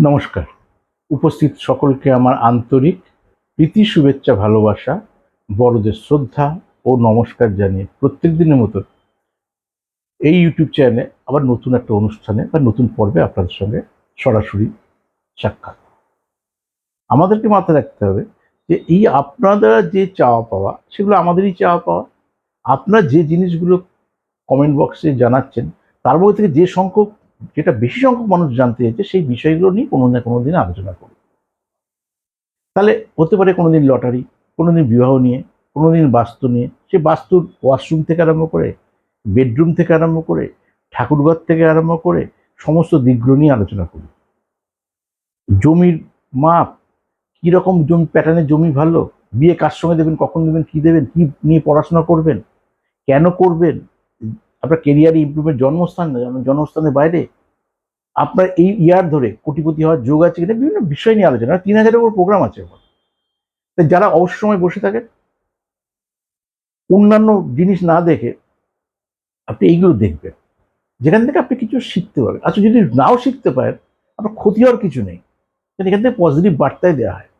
নমস্কার। উপস্থিত সকলকে আমার আন্তরিক প্রীতি, শুভেচ্ছা, ভালোবাসা, বড়দের শ্রদ্ধা ও নমস্কার জানিয়ে প্রত্যেক দিনের মতো এই ইউটিউব চ্যানেলে আবার নতুন একটা অনুষ্ঠানে বা নতুন পর্বে আপনাদের সঙ্গে সরাসরি সাক্ষাৎ। আমাদেরকে মাথায় রাখতে হবে যে এই আপনারা যে চাওয়া পাওয়া সেগুলো আমাদেরই চাওয়া পাওয়া। আপনারা যে জিনিসগুলো কমেন্ট বক্সে জানাচ্ছেন তার মধ্যে থেকে যে সংখ্যক, যেটা বেশি সংখ্যক মানুষ জানতে চাইছে সেই বিষয়গুলো নিয়ে কোনো না কোনো দিন আলোচনা করব। তাহলে হতে পারে কোনোদিন লটারি, কোনোদিন বিবাহ নিয়ে, কোনোদিন বাস্তু নিয়ে। সে বাস্তুর ওয়াশরুম থেকে আরম্ভ করে, বেডরুম থেকে আরম্ভ করে, ঠাকুরঘর থেকে আরম্ভ করে সমস্ত দিকগুলো নিয়ে আলোচনা করি। জমির মাপ, কীরকম জমি প্যাটার্নের জমি ভালো, বিয়ে কার সঙ্গে দেবেন, কখন দেবেন, কী দেবেন, কী নিয়ে পড়াশোনা করবেন, কেন করবেন, আপনার কেরিয়ারে ইমপ্রুভমেন্ট, জন্মস্থানের বাইরে আপনার এই ইয়ার ধরে কোটিপতি হওয়ার যোগ আছে কিনা, বিভিন্ন বিষয় নিয়ে আলোচনা। 3000-এর উপর প্রোগ্রাম আছে। তাই যারা অবসর সময় বসে থাকেন, অন্যান্য জিনিস না দেখে আপনি এইগুলো দেখবেন, যেখান থেকে আপনি কিছু শিখতে পারবেন। আচ্ছা, যদি নাও শিখতে পারেন আপনার ক্ষতি হওয়ার কিছু নেই, কারণ এখান থেকে পজিটিভ বার্তাই দেওয়া হয়।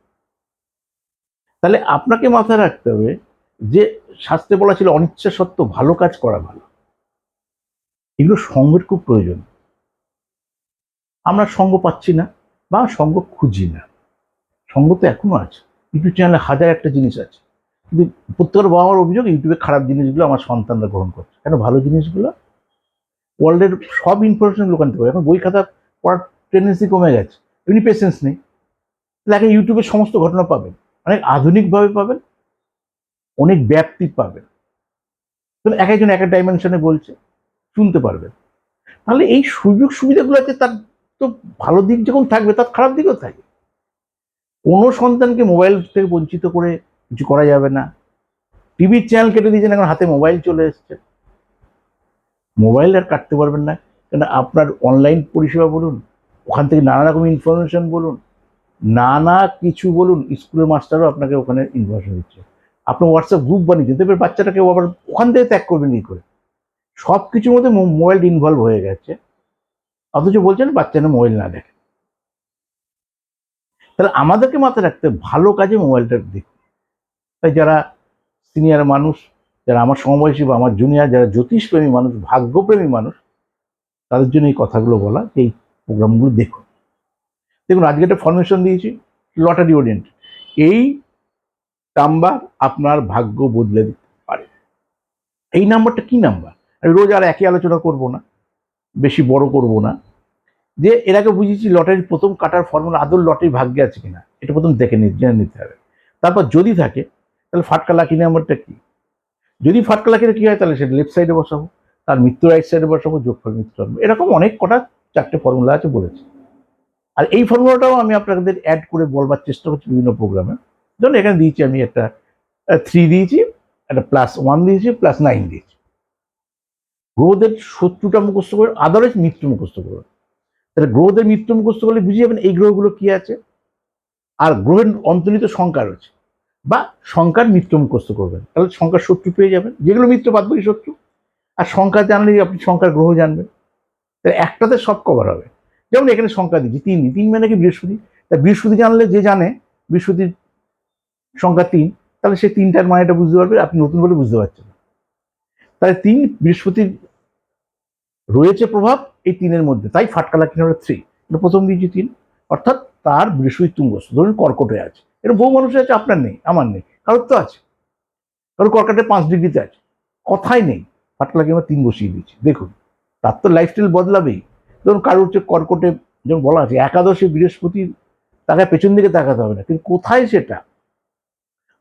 তাহলে আপনাকে মাথায় রাখতে হবে যে শাস্ত্রে বলা ছিল অনিচ্ছা সত্ত্বেও ভালো কাজ করা ভালো। এগুলো সঙ্গের খুব প্রয়োজন। আমরা সঙ্গ পাচ্ছি না বা সঙ্গ খুঁজি না। সঙ্গ তো এখনো আছে, ইউটিউব চ্যানেলে হাজার একটা জিনিস আছে, কিন্তু প্রত্যেকের বাবা মার অভিযোগ ইউটিউবে খারাপ জিনিসগুলো আমার সন্তানরা গ্রহণ করছে। কেন? ভালো জিনিসগুলো, ওয়ার্ল্ডের সব ইনফরমেশন লোক আনতে পারে। এখন বই খাতা পড়ার টেন্ডেন্সি কমে গেছে, এমনি পেশেন্স নেই। তাহলে এখন ইউটিউবে সমস্ত ঘটনা পাবেন, অনেক আধুনিকভাবে পাবেন, অনেক ব্যাপ্তি পাবেন। তাহলে এক একজন এক এক ডাইমেনশনে বলছে, শুনতে পারবেন। তাহলে এই সুযোগ সুবিধাগুলো আছে, তার তো ভালো দিক যখন থাকবে তার খারাপ দিকও থাকবে। কোনো সন্তানকে মোবাইল থেকে বঞ্চিত করে কিছু করা যাবে না। টিভির চ্যানেল কেটে দিয়েছেন, এখন হাতে মোবাইল চলে এসছে, মোবাইল আর কাটতে পারবেন না। কেন? আপনার অনলাইন পরিষেবা বলুন, ওখান থেকে নানা রকম ইনফরমেশন বলুন, নানা কিছু বলুন, স্কুলের মাস্টারও আপনাকে ওখানে ইনফরমেশন দিচ্ছে। আপনি হোয়াটসঅ্যাপ গ্রুপ বানিয়েছেন, তবে বাচ্চাটাকে আবার ওখান থেকে ত্যাগ করবেন কি করে? সব কিছুর মধ্যে মোবাইল ইনভলভ হয়ে গেছে, অথচ বলছেন বাচ্চা না মোবাইল না দেখে। তাহলে আমাদেরকে মাথায় রাখতে ভালো কাজে মোবাইলটা দেখুন। তাই যারা সিনিয়র মানুষ, যারা আমার সমবয়সী বা আমার জুনিয়র, যারা জ্যোতিষপ্রেমী মানুষ, ভাগ্যপ্রেমী মানুষ, তাদের জন্য এই কথাগুলো বলা, এই প্রোগ্রামগুলো দেখুন। দেখুন, আজকে একটা ফরমেশন দিয়েছি লটারি ওরিয়েন্টেড। এই নাম্বার আপনার ভাগ্য বদলে দিতে পারে। এই নাম্বারটা কি নাম্বার? আমি রোজ আর একই আলোচনা করব না, বেশি বড় করব না। যে এর আগে বুঝেছি লটারির প্রথম কাটার ফর্মুলা আদৌ লটারি ভাগ্যে আছে কিনা, এটা প্রথম দেখে জেনে নিতে হবে। তারপর যদি থাকে তাহলে ফাটকা লাকি নাম্বারটা কি, যদি ফাটকা লাকিটা কি হয় তাহলে সেটা লেফট সাইডে বসাবো, তার মৃত্যু রাইট সাইডে বসাবো, যোগফল মৃত্যু আনবো। এরকম অনেক কটা 4টে ফর্মুলা আছে বলেছি। আর এই ফর্মুলাটাও আমি আপনাদের অ্যাড করে বলবার চেষ্টা করছি বিভিন্ন প্রোগ্রামে। ধরুন এখানে দিয়েছি আমি একটা 3 দিয়েছি, একটা +1 দিয়েছি, +9 দিয়েছি। গ্রহদের শত্রুটা মুখস্থ করে, আদারওয়াইজ মৃত্যু মুখস্থ করবেন। তাহলে গ্রহদের মৃত্যু মুখস্থ করলে বুঝে যাবেন এই গ্রহগুলো কি আছে, আর গ্রহের অন্তর্নিহিত সংখ্যা রয়েছে, বা সংখ্যার মৃত্যু মুখস্থ করবেন, তাহলে সংখ্যার শত্রু পেয়ে যাবেন, যেগুলো মৃত্যু বাদ বাকি শত্রু। আর সংখ্যা জানলেই আপনি সংখ্যার গ্রহ জানবেন, তাহলে একটাতে সব কভার হবে। যেমন এখানে সংখ্যা দিচ্ছি 3, 3 মানে কি? বৃহস্পতি। তা বৃহস্পতি জানলে, যে জানে বৃহস্পতির সংখ্যা 3, তাহলে সে 3টার মানেটা বুঝতে পারবে, আপনি নতুন বলে বুঝতে পারছেন। তাহলে 3, বৃহস্পতির রয়েছে প্রভাব এই 3-এর মধ্যে, তাই ফাটকা লাকি নাম্বার 3। এটা প্রথম দিয়েছি 3, অর্থাৎ তার বৃহস্পতি তুঙ্গস্থ। ধরুন কর্কটে আছে, এটা বহু মানুষের আছে, আপনার নেই, আমার নেই, কারোর তো আছে। কারণ কর্কটে 5 ডিগ্রিতে আছে, কথাই নেই, ফাটকা লাকি নাম্বার 3 বসিয়ে দিয়েছি। দেখুন, তার তো লাইফস্টাইল বদলাবেই। ধরুন কারোর হচ্ছে কর্কটে, যেমন বলা আছে একাদশে বৃহস্পতির, তাকে পেছন দিকে তাকাতে হবে না, কিন্তু কোথায় সেটা?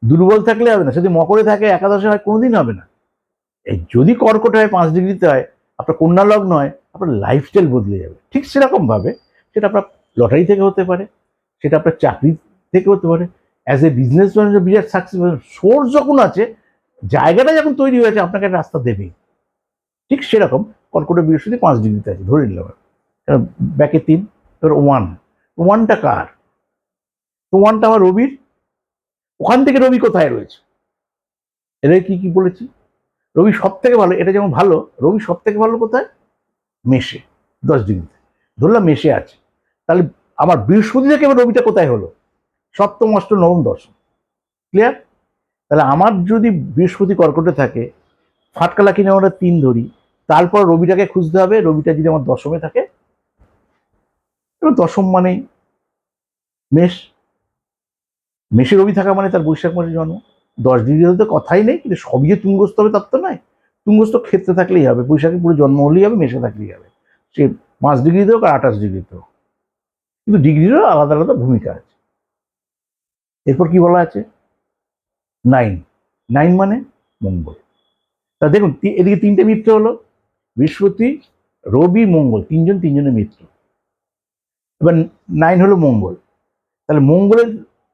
দুর্বল থাকলে হবে না। যদি মকরে থাকে একাদশে হয়, কোনোদিন হবে না। এই যদি কর্কট হয়, 5 ডিগ্রিতে হয়, আপনার কন্যা লগ্ন হয়, আপনার লাইফস্টাইল বদলে যাবে। ঠিক সেরকম ভাবে সেটা আপনার লটারি থেকে হতে পারে, সেটা আপনার চাকরি থেকে হতে পারে, as a business man Virat success. Source যখন আছে, জায়গাটা যখন তৈরি হয়েছে, আপনাকে একটা রাস্তা দেবেই। ঠিক সেরকম কর্কটে বৃহস্পতি 5 ডিগ্রিতে আছে, ধরে নিলাম। ব্যাকে 3, এবার 1, 1টা কার? তো 1টা আমার রবির। ওখান থেকে রবি কোথায় রয়েছে? এর কি কি বলেছি? রবি সব থেকে ভালো, এটা যেমন ভালো, রবি সব থেকে ভালো কোথায়? মেষে, 10 ডিগ্রিতে। ধরলাম মেষে আছে, তাহলে আমার বৃহস্পতি থেকে এবার রবিটা কোথায় হলো? সপ্তম, অষ্টম, নবম, দশম। ক্লিয়ার? তাহলে আমার যদি বৃহস্পতি কর্কটে থাকে, ফাটকা লাকি নিয়ে আমরা 3 ধরি, তারপর রবিটাকে খুঁজতে হবে। রবিটা যদি আমার দশমে থাকে, এবার দশম মানেই মেষ। মেষে রবি থাকা মানে তার বৈশাখ মাসে জন্ম। 10 ডিগ্রি হলে তো কথাই নেই, কিন্তু সবই যে তুঙ্গস্থ হবে তার তো নয়। তুঙ্গস্থ ক্ষেত্রে থাকলেই হবে, বৈশাখে পুরো জন্ম হলেই হবে, মেষে থাকলেই হবে। সে 5 ডিগ্রিতে হোক আর 28 ডিগ্রিতে হোক, কিন্তু ডিগ্রিরও আলাদা আলাদা ভূমিকা আছে। এরপর কি বলা আছে? 9। 9 মানে মঙ্গল। তা দেখুন, এদিকে 3টে মিত্র হলো, বৃহস্পতি, রবি, মঙ্গল, তিনজনের মিত্র। এবার 9 হলো মঙ্গল। তাহলে মঙ্গলের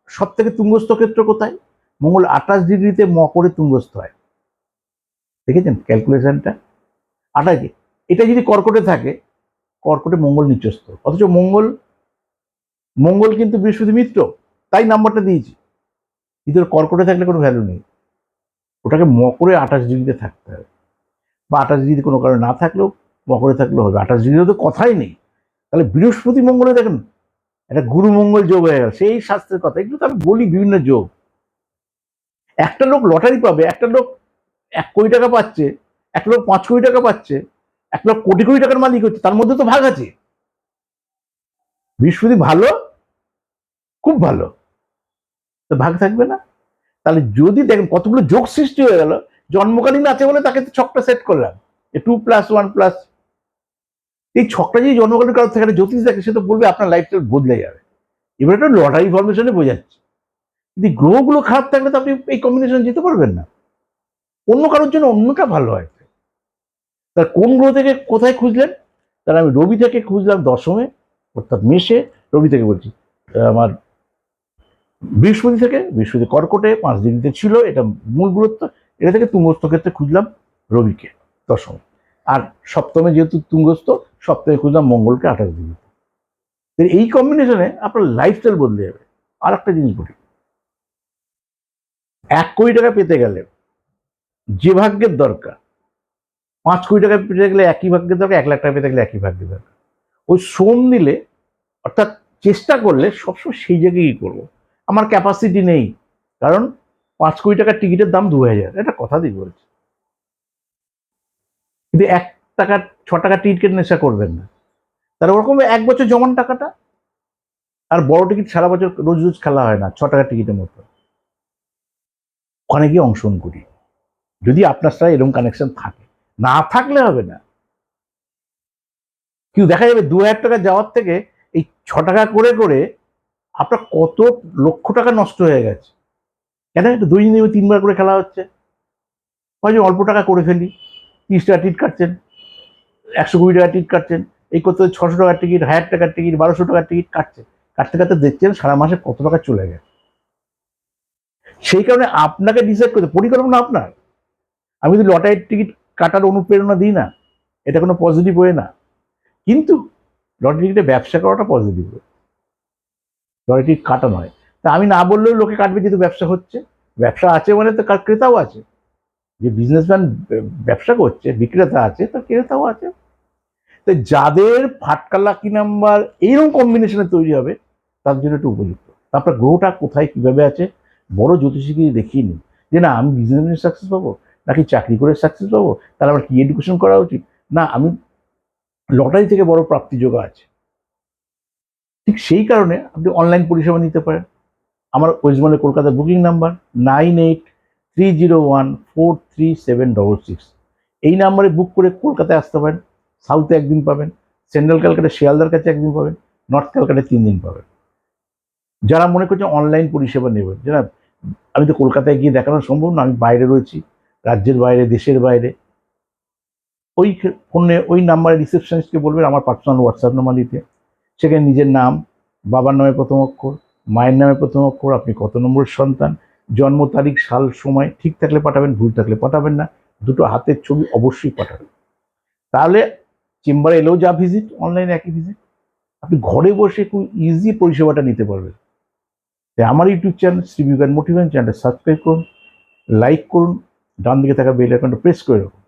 সব থেকে তুঙ্গস্থ ক্ষেত্র কোথায়? মঙ্গল 28 ডিগ্রিতে মকরে তুঙ্গস্থ হয়। দেখেছেন ক্যালকুলেশনটা? 28। এটা যদি কর্কটে থাকে, কর্কটে মঙ্গল নিচস্থ, অথচ মঙ্গল কিন্তু বৃহস্পতি মিত্র, তাই নাম্বারটা দিয়েছি। কিন্তু কর্কটে থাকলে কোনো ভ্যালু নেই, ওটাকে মকরে 28 ডিগ্রিতে থাকতে হবে, বা 28 ডিগ্রিতে কোনো কারণে না থাকলেও মকরে থাকলেও হবে। 28 ডিগ্রিতে তো কথাই নেই। তাহলে বৃহস্পতি মঙ্গলে দেখেন একটা গুরু মঙ্গল যোগ হয়ে গেল, সেই শাস্ত্রের কথা। এগুলো তো আমি বলি, বিভিন্ন যোগ। একটা লোক লটারি পাবে, একটা লোক 1 কোটি টাকা পাচ্ছে, একটা লোক 5 কোটি টাকা পাচ্ছে, এক লোক কোটি কোটি টাকার মালিক হচ্ছে, তার মধ্যে তো ভাগ আছে। বৃহস্পতি ভালো, খুব ভালো, তো ভাগ থাকবে না? তাহলে যদি দেখেন কতগুলো যোগ সৃষ্টি হয়ে গেল, জন্মকালীন আছে বলে তাকে তো ছকটা সেট করলাম, 2+1+। এই ছকটা যদি জন্মকালীন কারো থেকে একটা জ্যোতিষ দেখে, সে তো বলবে আপনার লাইফস্টাইল বদলে যাবে। এবার একটা লটারি ফরমেশনে বোঝাচ্ছে। কিন্তু গ্রহগুলো খারাপ থাকলে তো আপনি এই কম্বিনেশন যেতে পারবেন না। অন্য কারোর জন্য অন্যটা ভালো হয়। তার কোন গ্রহ থেকে কোথায় খুঁজলেন? তাহলে আমি রবি থেকে খুঁজলাম দশমে, অর্থাৎ মেষে। রবি থেকে বলছি, আমার বৃহস্পতি থেকে, বৃহস্পতি কর্কটে 5 ডিগ্রিতে ছিল, এটা মূল গুরুত্ব। এটা থেকে তুঙ্গস্থ ক্ষেত্রে খুঁজলাম রবিকে দশমে। আর সপ্তমে যেহেতু তুঙ্গস্থ, সপ্তমে খুঁজলাম মঙ্গলকে 28 ডিগ্রিতে। এই কম্বিনেশনে আপনার লাইফস্টাইল বদলে যাবে। আর একটা জিনিস বলি, 1 কোটি টাকা পেতে গেলে যে ভাগ্যের দরকার, 5 কোটি টাকা পেতে গেলে একই ভাগ্যের দরকার, 1 লাখ টাকা পেতে গেলে একই ভাগ্যের দরকার। ওই শ্রম দিলে, অর্থাৎ চেষ্টা করলে সবসময় সেই জায়গায় করবো। আমার ক্যাপাসিটি নেই, কারণ 5 কোটি টাকার টিকিটের দাম 2000, এটা কথা দিয়ে বলছি। কিন্তু 1 টাকার 6 টাকার টিকিট নেশা করবেন না। তার ওরকম 1 বছর জমান টাকাটা। আর বড় টিকিট সারা বছর রোজ রোজ খেলা হয় না, 6 টাকার টিকিটের মতো। ওখানে গিয়ে অংশগ্রহণ করি, যদি আপনার সাথে এরকম কানেকশন থাকে। না থাকলে হবে না। কিন্তু দেখা যাবে 2000 টাকা যাওয়ার থেকে এই 6 টাকা করে করে আপনার কত লক্ষ টাকা নষ্ট হয়ে গেছে। কেন? একটু 2 দিনে 3বার করে খেলা হচ্ছে, হয় অল্প টাকা করে ফেলি। 30 টাকা টিকিট কাটছেন, 120 টাকার টিকিট কাটছেন, এই করতে 600 টাকার টিকিট, 1000 টাকার টিকিট, 1200 টাকার টিকিট কাটছে। কাটতে কাটতে দেখছেন সারা মাসে কত টাকা চলে গেছে। সেই কারণে আপনাকে ডিসাইড করতে, পরিকল্পনা আপনার। আমি যদি লটারির টিকিট কাটার অনুপ্রেরণা দিই না, এটা কোনো পজিটিভ ওয়ে না। কিন্তু লটারি টিকিটে ব্যবসা করাটা পজিটিভ ওয়ে, লটারি টিকিট কাটা নয়। তা আমি না বললেও লোকে কাটবে, যেহেতু ব্যবসা হচ্ছে। ব্যবসা আছে মানে তো ক্রেতাও আছে। যে বিজনেসম্যান ব্যবসা করছে, বিক্রেতা আছে, তার ক্রেতাও আছে। তো যাদের ফাটকা লাকি নাম্বার এইরকম কম্বিনেশনে তৈরি হবে, তার জন্য একটু উপযুক্ত। তারপর গ্রহটা কোথায় কিভাবে আছে, বড় জ্যোতিষীকে দেখিয়ে নিন যে না আমি বিজনেস সাকসেস পাবো, নাকি চাকরি করে সাকসেস পাবো, তাহলে আমার কি এডুকেশন করা উচিত, না আমি লটারি থেকে বড় প্রাপ্তিযোগ আছে। ঠিক সেই কারণে আপনি অনলাইন পরিষেবা নিতে পারেন। আমার ওয়েস্ট বেঙ্গলের কলকাতার বুকিং নাম্বার 9830143766। এই নাম্বারে বুক করে কলকাতায় আসতে পারেন। সাউথে একদিন পাবেন, সেন্ট্রাল ক্যালকাটা শিয়ালদার কাছে একদিন পাবেন, নর্থ ক্যালকাটায় 3 দিন পাবেন। যারা মনে করছেন অনলাইন পরিষেবা নেবেন, যারা আমি তো কলকাতায় গিয়ে দেখানো সম্ভব না, আমি বাইরে রয়েছি, রাজ্যের বাইরে, দেশের বাইরে, ওই ফোনে ওই নাম্বারে রিসেপশনিস্টকে বলবেন আমার পার্সোনাল হোয়াটসঅ্যাপ নাম্বার দিতে। সেখানে নিজের নাম, বাবার নামে প্রথম অক্ষর, মায়ের নামে প্রথম অক্ষর, আপনি কত নম্বরের সন্তান, জন্ম তারিখ, সাল, সময় ঠিক থাকলে পাঠাবেন, ভুল থাকলে পাঠাবেন না। দুটো হাতের ছবি অবশ্যই পাঠাবেন। তাহলে চেম্বারে এলেও যা ভিজিট, অনলাইনে একই ভিজিট। আপনি ঘরে বসে খুব ইজি পরিষেবাটা নিতে পারবেন। তাই আমার ইউটিউব চ্যানেল শ্রী বিজ্ঞান মোটিভেশন চ্যানেলটা সাবস্ক্রাইব করুন, লাইক করুন, ডান দিকে থাকা বেল আইকনটা প্রেস করে রাখুন।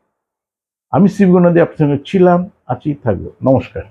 আমি শ্রী বিজ্ঞান আপনার সঙ্গে ছিলাম, আছি, থাকবো। নমস্কার।